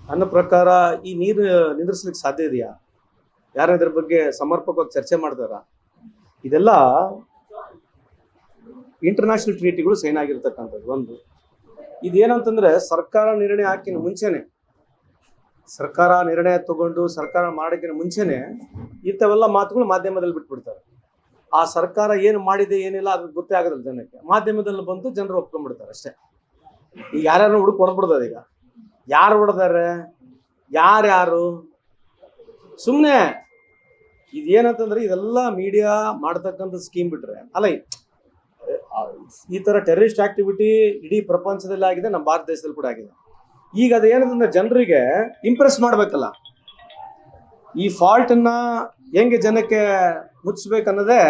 ನನ್ನ ಪ್ರಕಾರ ಈ ನೀರು ನಿಂದ್ರಿಸ್ಲಿಕ್ಕೆ ಸಾಧ್ಯ ಇದೆಯಾ? ಯಾರು ಇದ್ರ ಬಗ್ಗೆ ಸಮರ್ಪಕವಾಗಿ ಚರ್ಚೆ ಮಾಡ್ತಾರ? ಇದೆಲ್ಲ ಇಂಟರ್ನ್ಯಾಷನಲ್ ಟ್ರೀಟಿಗಳು ಸೈನ್ ಆಗಿರ್ತಕ್ಕಂಥದ್ದು. ಒಂದು ಇದೇನಂತಂದ್ರೆ ಸರ್ಕಾರ ನಿರ್ಣಯ ಹಾಕಿನ ಮುಂಚೆನೆ, ಸರ್ಕಾರ ನಿರ್ಣಯ ತಗೊಂಡು ಸರ್ಕಾರ ಮಾಡೋಕ್ಕಿಂತ ಮುಂಚೆನೆ ಇಂಥವೆಲ್ಲ ಮಾತುಗಳು ಮಾಧ್ಯಮದಲ್ಲಿ ಬಿಟ್ಬಿಡ್ತಾರೆ. ಆ ಸರ್ಕಾರ ಏನು ಮಾಡಿದೆ ಏನಿಲ್ಲ ಅದು ಗೊತ್ತೇ ಆಗೋದಿಲ್ಲ ಜನಕ್ಕೆ. ಮಾಧ್ಯಮದಲ್ಲಿ ಬಂದು ಜನರು ಒಪ್ಕೊಂಡ್ಬಿಡ್ತಾರೆ ಅಷ್ಟೇ. ಈಗ ಯಾರ್ಯಾರು ಹುಡುಕ್ ಹೊಡೆದ್ಬಿಡ್ತಾರೆ. ಈಗ ಯಾರು ಹೊಡೆದಾರೆ, ಯಾರ್ಯಾರು ಸುಮ್ಮನೆ ಇದೇನಂತಂದ್ರೆ ಇದೆಲ್ಲ ಮೀಡಿಯಾ ಮಾಡ್ತಕ್ಕಂಥ ಸ್ಕೀಮ್ ಬಿಟ್ರೆ ಅಲ್ಲ. ಈ ತರ ಟೆರರಿಸ್ಟ್ ಆಕ್ಟಿವಿಟಿ ಇಡೀ ಪ್ರಪಂಚದಲ್ಲಿ ಆಗಿದೆ, ನಮ್ಮ ಭಾರತ ದೇಶದಲ್ಲಿ ಕೂಡ ಆಗಿದೆ. ಈಗ ಅದೇನಂತಂದ್ರೆ ಜನರಿಗೆ ಇಂಪ್ರೆಸ್ ಮಾಡ್ಬೇಕಲ್ಲ, ಈ ಫಾಲ್ಟ್ ಅನ್ನ ಹೆಂಗೆ ಜನಕ್ಕೆ ಮುಚ್ಚಿಸ್ಬೇಕನ್ನೋದೇ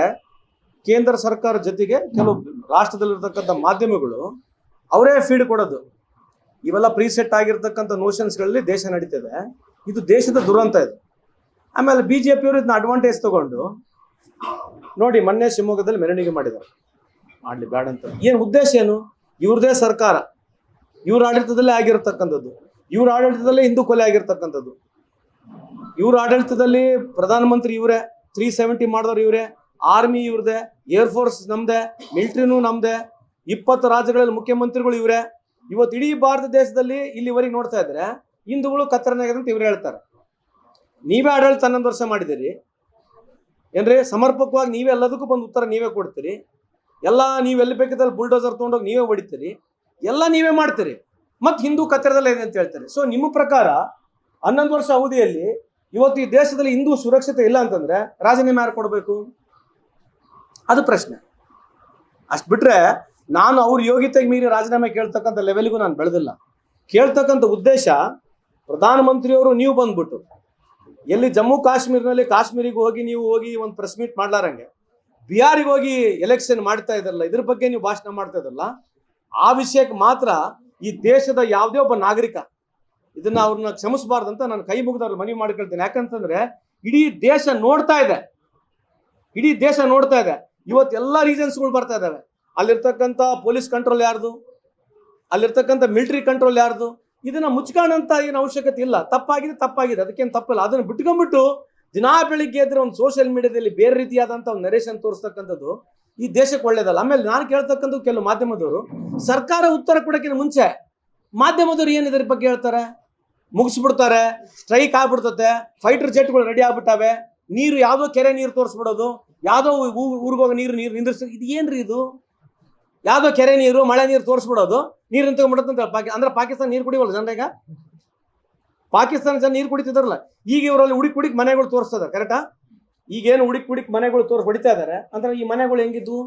ಕೇಂದ್ರ ಸರ್ಕಾರ ಜೊತೆಗೆ ಕೆಲವು ರಾಷ್ಟ್ರದಲ್ಲಿರ್ತಕ್ಕಂಥ ಮಾಧ್ಯಮಗಳು ಅವರೇ ಫೀಡ್ ಕೊಡೋದು. ಇವೆಲ್ಲ ಪ್ರೀಸೆಟ್ ಆಗಿರ್ತಕ್ಕಂಥ ನೋಷನ್ಸ್ಗಳಲ್ಲಿ ದೇಶ ನಡೀತದೆ. ಇದು ದೇಶದ ದುರಂತ ಇದು. ಆಮೇಲೆ ಬಿಜೆಪಿಯವರು ಇದನ್ನ ಅಡ್ವಾಂಟೇಜ್ ತಗೊಂಡು ನೋಡಿ, ಮೊನ್ನೆ ಶಿವಮೊಗ್ಗದಲ್ಲಿ ಮೆರವಣಿಗೆ ಮಾಡಿದ್ದಾರೆ. ಮಾಡ್ಲಿ ಬೇಡ ಅಂತ ಏನು ಉದ್ದೇಶ ಏನು? ಇವ್ರದೇ ಸರ್ಕಾರ, ಇವ್ರ ಆಡಳಿತದಲ್ಲೇ ಆಗಿರ್ತಕ್ಕಂಥದ್ದು, ಇವ್ರ ಆಡಳಿತದಲ್ಲೇ ಹಿಂದೂ ಕೊಲೆ ಆಗಿರ್ತಕ್ಕಂಥದ್ದು, ಇವ್ರ ಆಡಳಿತದಲ್ಲಿ ಪ್ರಧಾನಮಂತ್ರಿ ಇವರೇ, 370 ಮಾಡಿದವ್ರು ಇವರೇ, ಆರ್ಮಿ ಇವ್ರದೇ, ಏರ್ಫೋರ್ಸ್ ನಮ್ದೇ, ಮಿಲಿಟರಿನೂ ನಮ್ದೇ, 20 ರಾಜ್ಯಗಳಲ್ಲಿ ಮುಖ್ಯಮಂತ್ರಿಗಳು ಇವರೇ. ಇವತ್ತು ಇಡೀ ಭಾರತ ದೇಶದಲ್ಲಿ ಇಲ್ಲಿವರೆಗೆ ನೋಡ್ತಾ ಇದ್ರೆ ಹಿಂದೂಗಳು ಕತ್ತರನಾಗಿದೆ ಅಂತ ಇವ್ರು ಹೇಳ್ತಾರೆ. ನೀವೇ ಆಡಳಿತ 11 ವರ್ಷ ಮಾಡಿದಿರಿ ಏನ್ರಿ? ಸಮರ್ಪಕವಾಗಿ ನೀವೇ ಎಲ್ಲದಕ್ಕೂ ಬಂದು ಉತ್ತರ ನೀವೇ ಕೊಡ್ತೀರಿ. ಎಲ್ಲ ನೀವೆಲ್ಲಿ ಬೇಕಿದ್ದಲ್ಲಿ ಬುಲ್ಡೋಸರ್ ತೊಗೊಂಡೋಗಿ ನೀವೇ ಹೊಡಿತೀರಿ, ಎಲ್ಲ ನೀವೇ ಮಾಡ್ತೀರಿ, ಮತ್ತೆ ಹಿಂದೂ ಕತ್ತರದಲ್ಲೇ ಇದೆ ಅಂತ ಹೇಳ್ತಾರೆ. ಸೊ ನಿಮ್ಮ ಪ್ರಕಾರ 11 ವರ್ಷ ಅವಧಿಯಲ್ಲಿ ಇವತ್ತು ಈ ದೇಶದಲ್ಲಿ ಹಿಂದೂ ಸುರಕ್ಷತೆ ಇಲ್ಲ ಅಂತಂದ್ರೆ ರಾಜೀನಾಮೆ ಯಾರು ಕೊಡಬೇಕು? ಅದು ಪ್ರಶ್ನೆ. ಅಷ್ಟು ಬಿಟ್ರೆ ನಾನು ಅವ್ರ ಯೋಗ್ಯತೆಗೆ ಮೀರಿ ರಾಜೀನಾಮೆ ಕೇಳ್ತಕ್ಕಂಥ ಲೆವೆಲ್ಗೂ ನಾನು ಬೆಳೆದಿಲ್ಲ. ಕೇಳ್ತಕ್ಕಂಥ ಉದ್ದೇಶ, ಪ್ರಧಾನಮಂತ್ರಿಯವರು ನೀವು ಬಂದ್ಬಿಟ್ಟು ಎಲ್ಲಿ ಜಮ್ಮು ಕಾಶ್ಮೀರ್ನಲ್ಲಿ ಕಾಶ್ಮೀರಿಗೆ ಹೋಗಿ ನೀವು ಹೋಗಿ ಒಂದು ಪ್ರೆಸ್ ಮೀಟ್ ಮಾಡ್ಲಾರಂಗೆ ಬಿಹಾರಿಗೆ ಹೋಗಿ ಎಲೆಕ್ಷನ್ ಮಾಡ್ತಾ ಇದ್ದಾರಲ್ಲ, ಇದ್ರ ಬಗ್ಗೆ ನೀವು ಭಾಷಣ ಮಾಡ್ತಾ ಇದ್ರಲ್ಲ, ಆ ವಿಷಯಕ್ಕೆ ಮಾತ್ರ ಈ ದೇಶದ ಯಾವುದೇ ಒಬ್ಬ ನಾಗರಿಕ ಇದನ್ನ ಅವ್ರನ್ನ ಕ್ಷಮಿಸಬಾರ್ದಂತ ನಾನು ಕೈ ಮುಗಿದವ್ರು ಮನವಿ ಮಾಡ್ಕೊಳ್ತೀನಿ. ಯಾಕಂತಂದ್ರೆ ಇಡೀ ದೇಶ ನೋಡ್ತಾ ಇದೆ, ಇಡೀ ದೇಶ ನೋಡ್ತಾ ಇದೆ. ಇವತ್ತು ಎಲ್ಲ ರೀಸನ್ಸ್ಗಳು ಬರ್ತಾ ಇದಾವೆ. ಅಲ್ಲಿರ್ತಕ್ಕಂಥ ಪೊಲೀಸ್ ಕಂಟ್ರೋಲ್ ಯಾರ್ದು, ಅಲ್ಲಿರ್ತಕ್ಕಂಥ ಮಿಲಿಟರಿ ಕಂಟ್ರೋಲ್ ಯಾರ್ದು, ಇದನ್ನ ಮುಚ್ಕೊಳ್ಳೋಂಥ ಏನು ಅವಶ್ಯಕತೆ ಇಲ್ಲ. ತಪ್ಪಾಗಿದೆ ತಪ್ಪಾಗಿದೆ, ಅದಕ್ಕೇನು ತಪ್ಪಿಲ್ಲ. ಅದನ್ನು ಬಿಟ್ಕೊಂಡ್ಬಿಟ್ಟು ದಿನಾ ಬೆಳಿಗ್ಗೆ ಇದ್ರೆ ಒಂದು ಸೋಷಿಯಲ್ ಮೀಡಿಯಾದಲ್ಲಿ ಬೇರೆ ರೀತಿಯಾದಂಥ ಒಂದು ನರೇಷನ್ ತೋರಿಸ್ತಕ್ಕಂಥದ್ದು ಈ ದೇಶಕ್ಕೆ ಒಳ್ಳೇದಲ್ಲ. ಆಮೇಲೆ ನಾನು ಕೇಳ್ತಕ್ಕಂಥ ಕೆಲವು ಮಾಧ್ಯಮದವರು ಸರ್ಕಾರ ಉತ್ತರ ಕೊಡೋಕ್ಕಿಂತ ಮುಂಚೆ ಮಾಧ್ಯಮದವರು ಏನು ಇದ್ರ ಬಗ್ಗೆ ಹೇಳ್ತಾರೆ, ಮುಗಿಸ್ಬಿಡ್ತಾರೆ, ಸ್ಟ್ರೈಕ್ ಆಗ್ಬಿಡ್ತತೆ, ಫೈಟರ್ ಜೆಟ್ಗಳು ರೆಡಿ ಆಗ್ಬಿಟ್ಟಾವೆ, ನೀರು ಯಾವುದೋ ಕೆರೆ ನೀರು ತೋರಿಸ್ಬಿಡೋದು, ಯಾವುದೋ ಊರಿಗೋಗ ನೀರು ನಿಂದಿರ್ಸ, ಇದು ಏನ್ರಿ ಇದು? ಯಾವುದೋ ಕೆರೆ ನೀರು ಮಳೆ ನೀರು ತೋರಿಸ್ಬಿಡೋದು, ನೀರು ನಿಂತ್ಕೊಂಡ್ಬಿಡುತ್ತಂತ. ಅಂದ್ರೆ ಪಾಕಿಸ್ತಾನ ನೀರು ಕುಡಿವಲ್ಲ ಜನರೀಗ? ಪಾಕಿಸ್ತಾನ ಜನ ನೀರು ಕುಡಿತಿದಾರಲ್ಲ, ಈಗ ಇವರಲ್ಲಿ ಹುಡುಕ್ ಮನೆಗಳು ತೋರಿಸ್ತದ ಕರೆಕ್ಟಾ? ಈಗೇನು ಹುಡುಕ್ ಮನೆಗಳು ಹೊಡಿತಾ ಇದಾರೆ ಅಂದ್ರೆ ಈ ಮನೆಗಳು ಹೆಂಗಿದ್ವು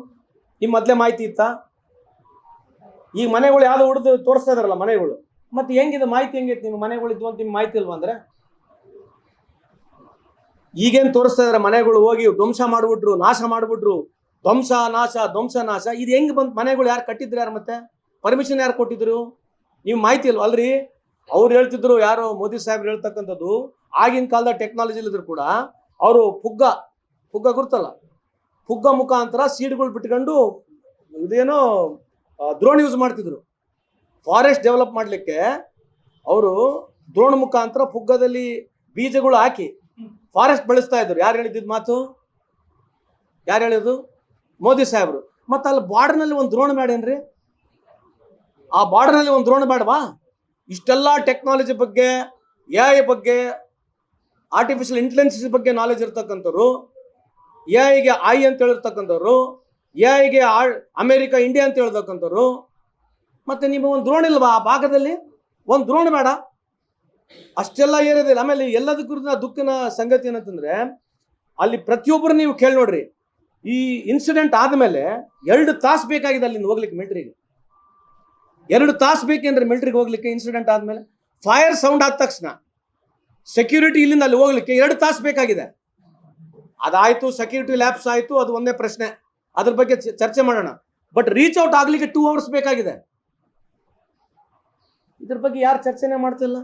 ನಿಮ್ಮ ಮೊದಲೇ ಮಾಹಿತಿ ಇತ್ತಾ? ಈ ಮನೆಗಳು ಯಾವ್ದು ಹೊಡೆದು ತೋರಿಸ್ತಾ ಇದಾರಲ್ಲ ಮನೆಗಳು, ಮತ್ತೆ ಹೆಂಗಿದೆ ಮಾಹಿತಿ ಹೆಂಗಿತ್ತು? ನಿಮ್ಮ ಮನೆಗಳಿದ್ವು ಅಂತ ನಿಮ್ಗೆ ಮಾಹಿತಿ ಇಲ್ವಾ? ಅಂದ್ರೆ ಈಗೇನು ತೋರಿಸ್ತಾ ಇದಾರೆ ಮನೆಗಳು ಹೋಗಿ ಧ್ವಂಸ ಮಾಡ್ಬಿಟ್ರು, ನಾಶ ಮಾಡ್ಬಿಟ್ರು, ಧ್ವಂಸ ನಾಶ. ಇದು ಹೆಂಗ್ ಬಂತು? ಮನೆಗಳು ಯಾರು ಕಟ್ಟಿದ್ರು? ಯಾರು ಮತ್ತೆ ಪರ್ಮಿಷನ್ ಯಾರು ಕೊಟ್ಟಿದ್ರು? ನೀವು ಮಾಹಿತಿ ಇಲ್ವ? ಅಲ್ರಿ ಅವ್ರು ಹೇಳ್ತಿದ್ರು, ಯಾರೋ ಮೋದಿ ಸಾಹೇಬ್ರು ಹೇಳ್ತಕ್ಕಂಥದ್ದು, ಆಗಿನ ಕಾಲದ ಟೆಕ್ನಾಲಜಿ ಇಲ್ಲಿದ್ರು ಕೂಡ ಅವರು ಪುಗ್ಗ ಗುರ್ತಲ್ಲ, ಪುಗ್ಗ ಮುಖಾಂತರ ಸೀಡ್ಗಳು ಬಿಟ್ಕೊಂಡು ಇದೇನೋ ಡ್ರೋನ್ ಯೂಸ್ ಮಾಡ್ತಿದ್ರು. ಫಾರೆಸ್ಟ್ ಡೆವಲಪ್ ಮಾಡಲಿಕ್ಕೆ ಅವರು ಡ್ರೋನ್ ಮುಖಾಂತರ ಪುಗ್ಗದಲ್ಲಿ ಬೀಜಗಳು ಹಾಕಿ ಫಾರೆಸ್ಟ್ ಬೆಳೆಸ್ತಾ ಇದ್ರು. ಯಾರು ಹೇಳಿದ್ದು ಮಾತು? ಯಾರು ಹೇಳಿದ್ರು? ಮೋದಿ ಸಾಹೇಬ್ರು. ಮತ್ತೆ ಅಲ್ಲಿ ಬಾರ್ಡರ್ನಲ್ಲಿ ಒಂದು ದ್ರೋಣ ಬೇಡೇನ್ರಿ? ಆ ಬಾರ್ಡರ್ನಲ್ಲಿ ಒಂದು ದ್ರೋಣ ಬೇಡವಾ? ಇಷ್ಟೆಲ್ಲ ಟೆಕ್ನಾಲಜಿ ಬಗ್ಗೆ, AI ಬಗ್ಗೆ, ಆರ್ಟಿಫಿಷಿಯಲ್ ಇಂಟೆಲಿಜೆನ್ಸ್ ಬಗ್ಗೆ ನಾಲೆಜ್ ಇರ್ತಕ್ಕಂಥವ್ರು, AI ಐ ಅಂತ ಹೇಳಿರ್ತಕ್ಕಂಥವ್ರು, AI ಅಮೆರಿಕ ಇಂಡಿಯಾ ಅಂತ ಹೇಳ್ತಕ್ಕಂಥವ್ರು, ಮತ್ತೆ ನಿಮ್ಮ ಒಂದು ದ್ರೋಣ ಇಲ್ವಾ ಆ ಭಾಗದಲ್ಲಿ? ಒಂದು ದ್ರೋಣ ಬೇಡ? ಅಷ್ಟೆಲ್ಲ ಏನಿದೆ. ಆಮೇಲೆ ಎಲ್ಲದಕ್ಕೂ ದುಃಖನ ಸಂಗತಿ ಏನಂತಂದ್ರೆ, ಅಲ್ಲಿ ಪ್ರತಿಯೊಬ್ಬರು ನೀವು ಕೇಳಿ ನೋಡ್ರಿ, ಈ ಇನ್ಸಿಡೆಂಟ್ ಆದಮೇಲೆ 2 ತಾಸು ಬೇಕಾಗಿದೆ ಅಲ್ಲಿಂದ ಹೋಗ್ಲಿಕ್ಕೆ ಮಿಲಿಟರಿಗೆ. 2 ತಾಸು ಬೇಕೇನ್ರಿ ಮಿಲಿಟರಿಗೆ ಹೋಗ್ಲಿಕ್ಕೆ? ಇನ್ಸಿಡೆಂಟ್ ಆದ್ಮೇಲೆ ಫೈರ್ ಸೌಂಡ್ ಆದ ತಕ್ಷಣ ಸೆಕ್ಯೂರಿಟಿ ಇಲ್ಲಿಂದ ಅಲ್ಲಿ ಹೋಗ್ಲಿಕ್ಕೆ 2 ತಾಸು ಬೇಕಾಗಿದೆ. ಅದಾಯ್ತು, ಸೆಕ್ಯೂರಿಟಿ ಲ್ಯಾಪ್ಸ್ ಆಯ್ತು, ಅದು ಒಂದೇ ಪ್ರಶ್ನೆ, ಅದ್ರ ಬಗ್ಗೆ ಚರ್ಚೆ ಮಾಡೋಣ. ಬಟ್ ರೀಚ್ ಔಟ್ ಆಗ್ಲಿಕ್ಕೆ 2 ಅವರ್ಸ್ ಬೇಕಾಗಿದೆ. ಇದ್ರ ಬಗ್ಗೆ ಯಾರು ಚರ್ಚೆನೆ ಮಾಡ್ತಿಲ್ಲ.